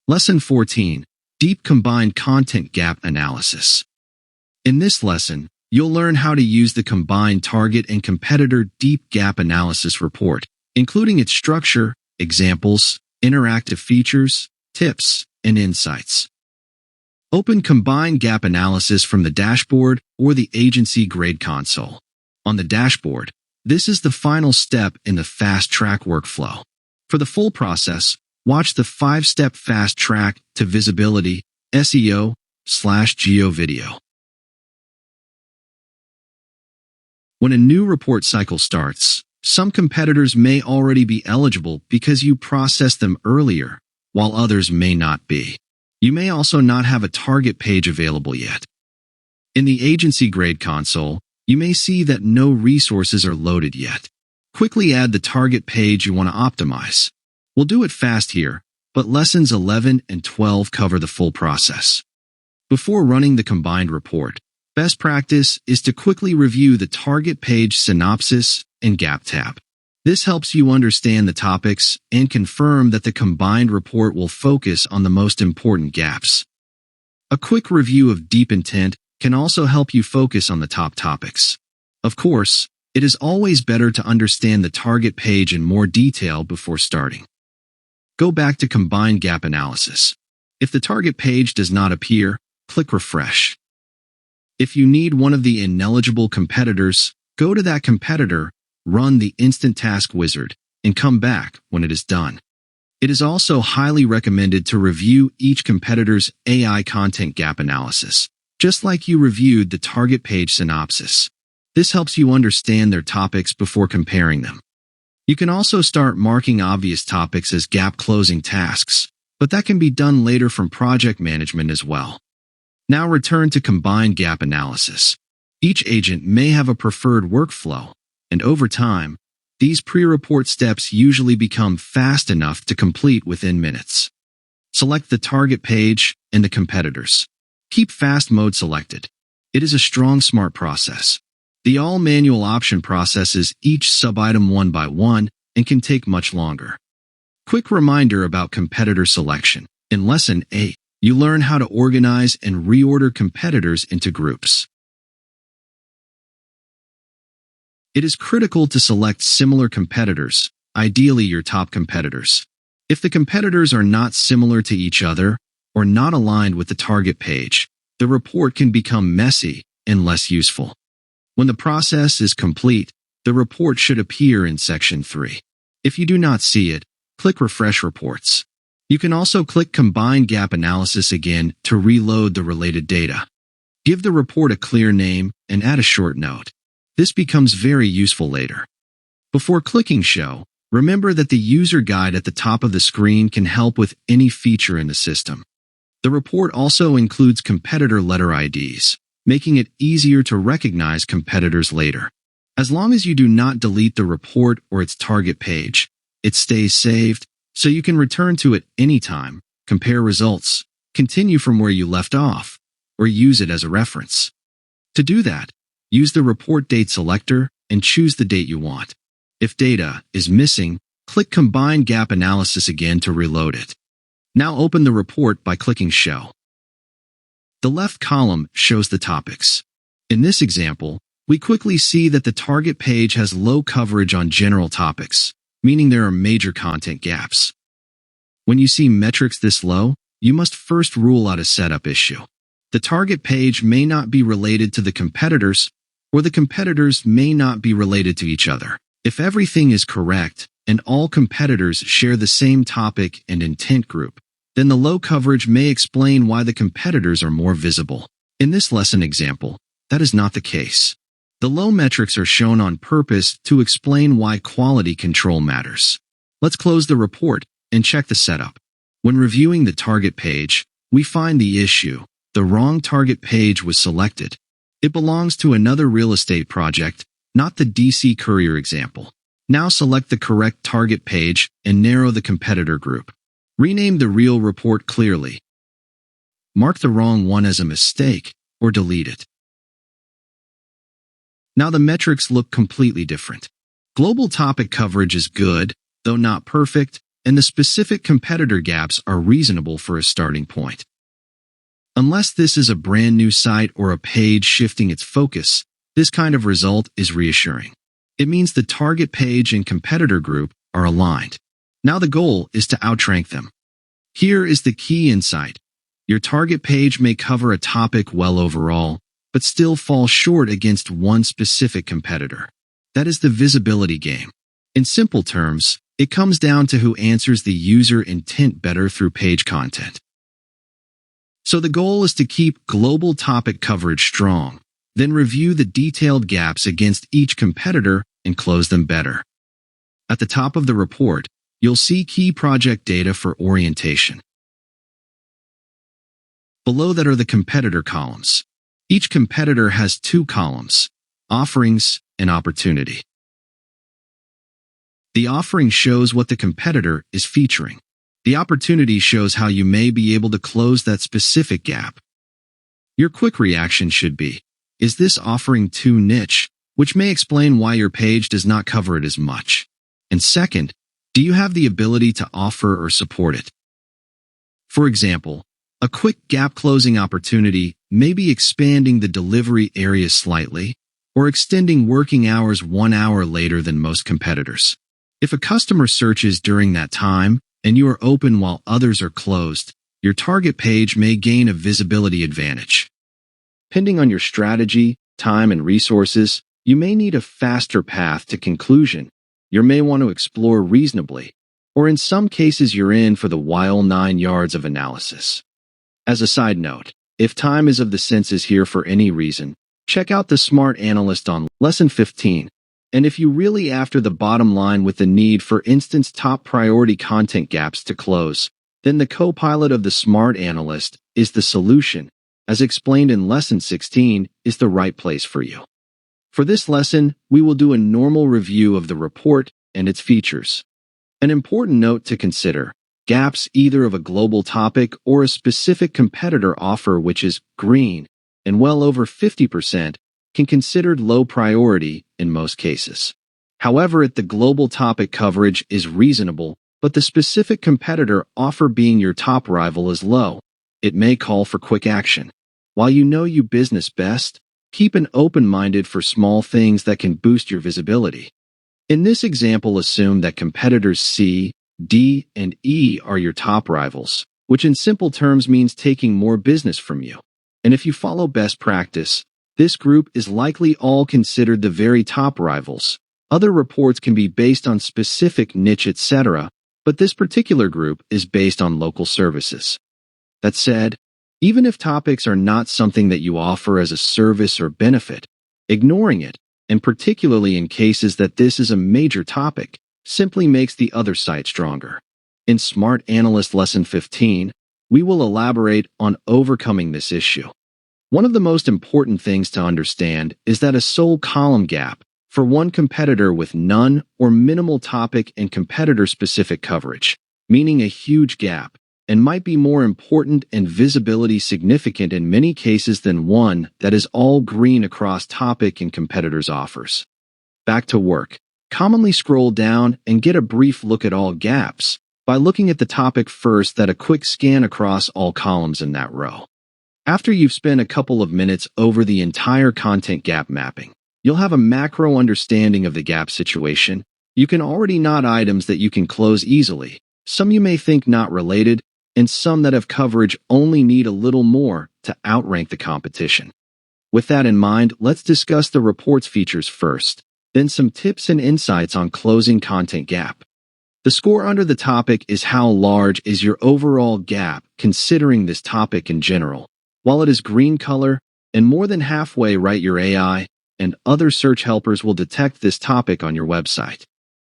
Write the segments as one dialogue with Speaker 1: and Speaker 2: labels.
Speaker 1: Lesson 14. Deep Combined Content Gap Analysis. In this lesson, you'll learn how to use the Combined Target and Competitor Deep Gap Analysis report, including its structure, examples, interactive features, tips, and insights. Open Combined Gap Analysis from the dashboard or the Agency Grade Console. On the dashboard, this is the final step in the Fast Track workflow. For the full process, watch the 5-step Fast Track to Visibility SEO/Geo video. When a new report cycle starts, some competitors may already be eligible because you processed them earlier, while others may not be. You may also not have a target page available yet. In the Agency Grade Console, you may see that no resources are loaded yet. Quickly add the target page you want to optimize. We'll do it fast here, but lessons 11 and 12 cover the full process. Before running the combined report, best practice is to quickly review the target page synopsis and gap tab. This helps you understand the topics and confirm that the combined report will focus on the most important gaps. A quick review of deep intent can also help you focus on the top topics. Of course, it is always better to understand the target page in more detail before starting. Go back to Combined Gap Analysis. If the target page does not appear, click Refresh. If you need one of the ineligible competitors, go to that competitor, run the Instant Task Wizard, and come back when it is done. It is also highly recommended to review each competitor's AI content gap analysis, just like you reviewed the target page synopsis. This helps you understand their topics before comparing them. You can also start marking obvious topics as gap closing tasks, but that can be done later from project management as well. Now return to Combined Gap Analysis. Each agent may have a preferred workflow, and over time, these pre-report steps usually become fast enough to complete within minutes. Select the target page and the competitors. Keep Fast Mode selected. It is a strong, smart process. The all-manual option processes each sub-item one by one and can take much longer. Quick reminder about competitor selection. In Lesson 8, you learn how to organize and reorder competitors into groups. It is critical to select similar competitors, ideally your top competitors. If the competitors are not similar to each other or not aligned with the target page, the report can become messy and less useful. When the process is complete, the report should appear in Section 3. If you do not see it, click Refresh Reports. You can also click Combined Gap Analysis again to reload the related data. Give the report a clear name and add a short note. This becomes very useful later. Before clicking Show, remember that the user guide at the top of the screen can help with any feature in the system. The report also includes competitor letter IDs, making it easier to recognize competitors later. As long as you do not delete the report or its target page, it stays saved, so you can return to it anytime, compare results, continue from where you left off, or use it as a reference. To do that, use the Report Date selector and choose the date you want. If data is missing, click Combined Gap Analysis again to reload it. Now open the report by clicking Show. The left column shows the topics. In this example, we quickly see that the target page has low coverage on general topics, meaning there are major content gaps. When you see metrics this low, you must first rule out a setup issue. The target page may not be related to the competitors, or the competitors may not be related to each other. If everything is correct, and all competitors share the same topic and intent group, then the low coverage may explain why the competitors are more visible. In this lesson example, that is not the case. The low metrics are shown on purpose to explain why quality control matters. Let's close the report and check the setup. When reviewing the target page, we find the issue. The wrong target page was selected. It belongs to another real estate project, not the DC Courier example. Now select the correct target page and narrow the competitor group. Rename the real report clearly. Mark the wrong one as a mistake or delete it. Now the metrics look completely different. Global topic coverage is good, though not perfect, and the specific competitor gaps are reasonable for a starting point. Unless this is a brand new site or a page shifting its focus, this kind of result is reassuring. It means the target page and competitor group are aligned. Now the goal is to outrank them. Here is the key insight. Your target page may cover a topic well overall, but still fall short against one specific competitor. That is the visibility game. In simple terms, it comes down to who answers the user intent better through page content. So the goal is to keep global topic coverage strong, then review the detailed gaps against each competitor and close them better. At the top of the report, you'll see key project data for orientation. Below that are the competitor columns. Each competitor has two columns, offerings and opportunity. The offering shows what the competitor is featuring. The opportunity shows how you may be able to close that specific gap. Your quick reaction should be, is this offering too niche, which may explain why your page does not cover it as much? And second, do you have the ability to offer or support it? For example, a quick gap closing opportunity may be expanding the delivery area slightly or extending working hours 1 hour later than most competitors. If a customer searches during that time and you are open while others are closed, your target page may gain a visibility advantage. Depending on your strategy, time, and resources, you may need a faster path to conclusion. You may want to explore reasonably, or in some cases you're in for the wild 9 yards of analysis. As a side note, if time is of the senses here for any reason, check out the Smart Analyst on Lesson 15. And if you really after the bottom line with the need for instance top priority content gaps to close, then the co-pilot of the Smart Analyst is the solution, as explained in Lesson 16, is the right place for you. For this lesson, we will do a normal review of the report and its features. An important note to consider, gaps either of a global topic or a specific competitor offer which is green, and well over 50%, can considered low priority in most cases. However, the global topic coverage is reasonable, but the specific competitor offer being your top rival is low. It may call for quick action. While you know you business best, keep an open-minded for small things that can boost your visibility. In this example, assume that competitors C, D, and E are your top rivals, which in simple terms means taking more business from you. And if you follow best practice, this group is likely all considered the very top rivals. Other reports can be based on specific niche, etc., but this particular group is based on local services. That said, even if topics are not something that you offer as a service or benefit, ignoring it, and particularly in cases that this is a major topic, simply makes the other site stronger. In Smart Analyst Lesson 15, we will elaborate on overcoming this issue. One of the most important things to understand is that a sole column gap for one competitor with none or minimal topic and competitor-specific coverage, meaning a huge gap, and might be more important and visibility significant in many cases than one that is all green across topic and competitors' offers. Back to work. Commonly scroll down and get a brief look at all gaps by looking at the topic first, then a quick scan across all columns in that row. After you've spent a couple of minutes over the entire content gap mapping, you'll have a macro understanding of the gap situation. You can already note items that you can close easily, some you may think not related, and some that have coverage only need a little more to outrank the competition. With that in mind, let's discuss the report's features first, then some tips and insights on closing content gap. The score under the topic is how large is your overall gap considering this topic in general. While it is green color, and more than halfway right, your AI and other search helpers will detect this topic on your website.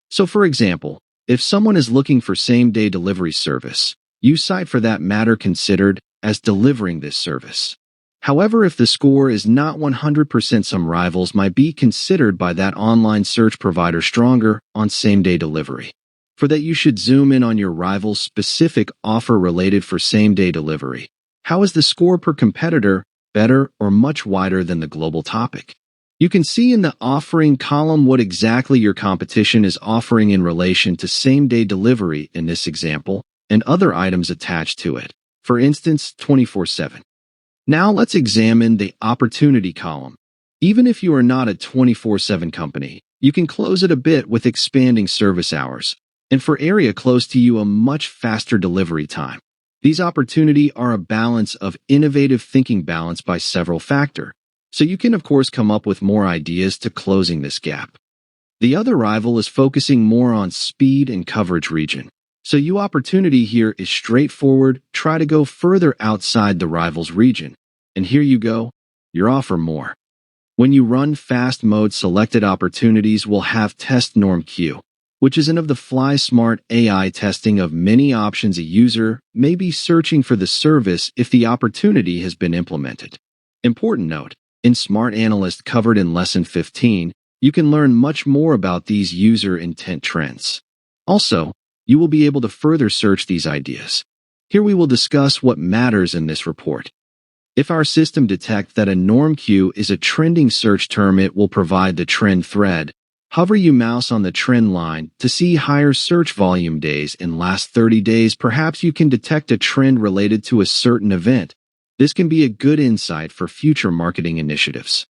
Speaker 1: So for example, if someone is looking for same-day delivery service, you cite for that matter considered as delivering this service. However, if the score is not 100%, some rivals might be considered by that online search provider stronger on same-day delivery. For that, you should zoom in on your rival's specific offer related for same-day delivery. How is the score per competitor better or much wider than the global topic? You can see in the offering column what exactly your competition is offering in relation to same-day delivery in this example, and other items attached to it. For instance, 24/7. Now let's examine the opportunity column. Even if you are not a 24/7 company, you can close it a bit with expanding service hours, and for area close to you, a much faster delivery time. These opportunities are a balance of innovative thinking balanced by several factors, so you can of course come up with more ideas to closing this gap. The other rival is focusing more on speed and coverage region. So your opportunity here is straightforward, try to go further outside the rival's region. And here you go, your offer more. When you run fast mode, selected opportunities will have test norm queue, which is an of the fly smart AI testing of many options a user may be searching for the service if the opportunity has been implemented. Important note, in Smart Analyst covered in Lesson 15, you can learn much more about these user intent trends. Also, you will be able to further search these ideas. Here we will discuss what matters in this report. If our system detects that a norm queue is a trending search term, it will provide the trend thread. Hover your mouse on the trend line to see higher search volume days in last 30 days. Perhaps you can detect a trend related to a certain event. This can be a good insight for future marketing initiatives.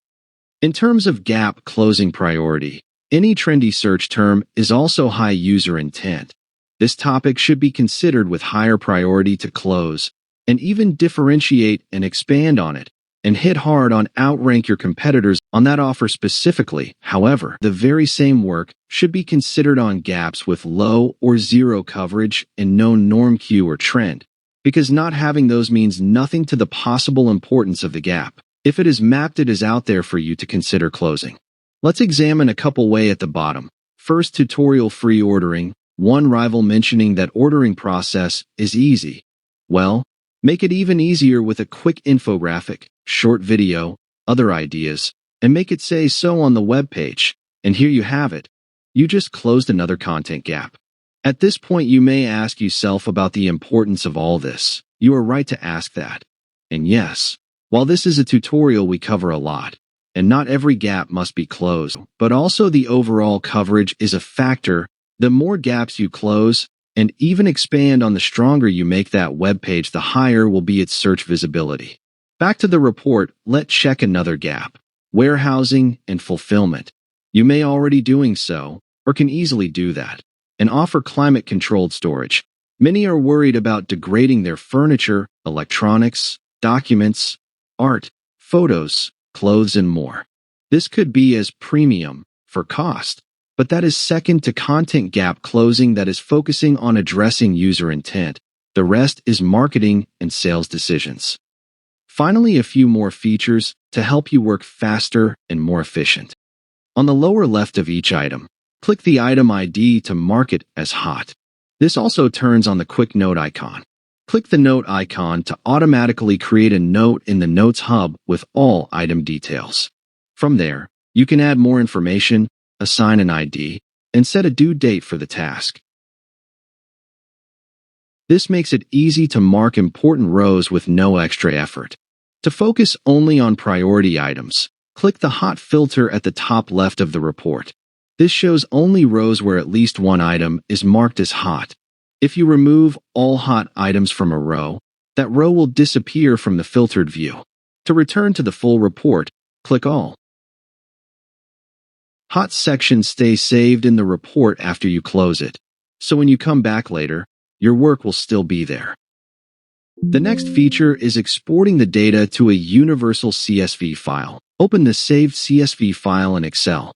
Speaker 1: In terms of gap closing priority, any trendy search term is also high user intent. This topic should be considered with higher priority to close, and even differentiate and expand on it, and hit hard on outrank your competitors on that offer specifically. However, the very same work should be considered on gaps with low or zero coverage and no norm queue or trend, because not having those means nothing to the possible importance of the gap. If it is mapped, it is out there for you to consider closing. Let's examine a couple way at the bottom. First, tutorial free ordering. One rival mentioning that ordering process is easy. Well, make it even easier with a quick infographic, short video, other ideas, and make it say so on the web page. And here you have it. You just closed another content gap. At this point, you may ask yourself about the importance of all this. You are right to ask that. And yes, while this is a tutorial, we cover a lot, and not every gap must be closed, but also the overall coverage is a factor. The more gaps you close and even expand on, the stronger you make that web page, the higher will be its search visibility. Back to the report, let's check another gap. Warehousing and fulfillment. You may already doing so, or can easily do that, and offer climate-controlled storage. Many are worried about degrading their furniture, electronics, documents, art, photos, clothes, and more. This could be as premium for cost, but that is second to content gap closing that is focusing on addressing user intent. The rest is marketing and sales decisions. Finally, a few more features to help you work faster and more efficient. On the lower left of each item, click the item ID to mark it as hot. This also turns on the quick note icon. Click the note icon to automatically create a note in the Notes hub with all item details. From there, you can add more information, assign an ID, and set a due date for the task. This makes it easy to mark important rows with no extra effort. To focus only on priority items, click the hot filter at the top left of the report. This shows only rows where at least one item is marked as hot. If you remove all hot items from a row, that row will disappear from the filtered view. To return to the full report, click All. Hot section stays saved in the report after you close it, so when you come back later, your work will still be there. The next feature is exporting the data to a universal CSV file. Open the saved CSV file in Excel.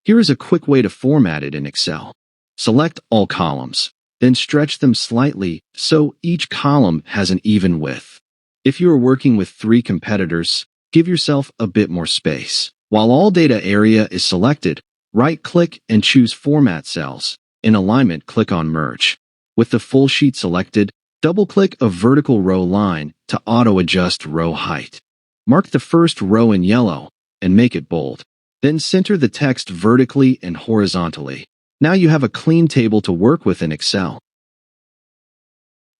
Speaker 1: Here is a quick way to format it in Excel. Select all columns, then stretch them slightly so each column has an even width. If you are working with 3 competitors, give yourself a bit more space. While all data area is selected, right-click and choose Format Cells. In Alignment, click on Merge. With the full sheet selected, double-click a vertical row line to auto-adjust row height. Mark the first row in yellow and make it bold. Then center the text vertically and horizontally. Now you have a clean table to work with in Excel.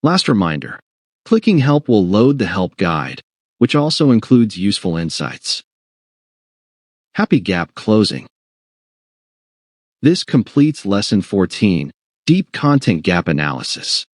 Speaker 1: Last reminder, clicking Help will load the help guide, which also includes useful insights. Happy gap closing. This completes Lesson 14, Deep Content Gap Analysis.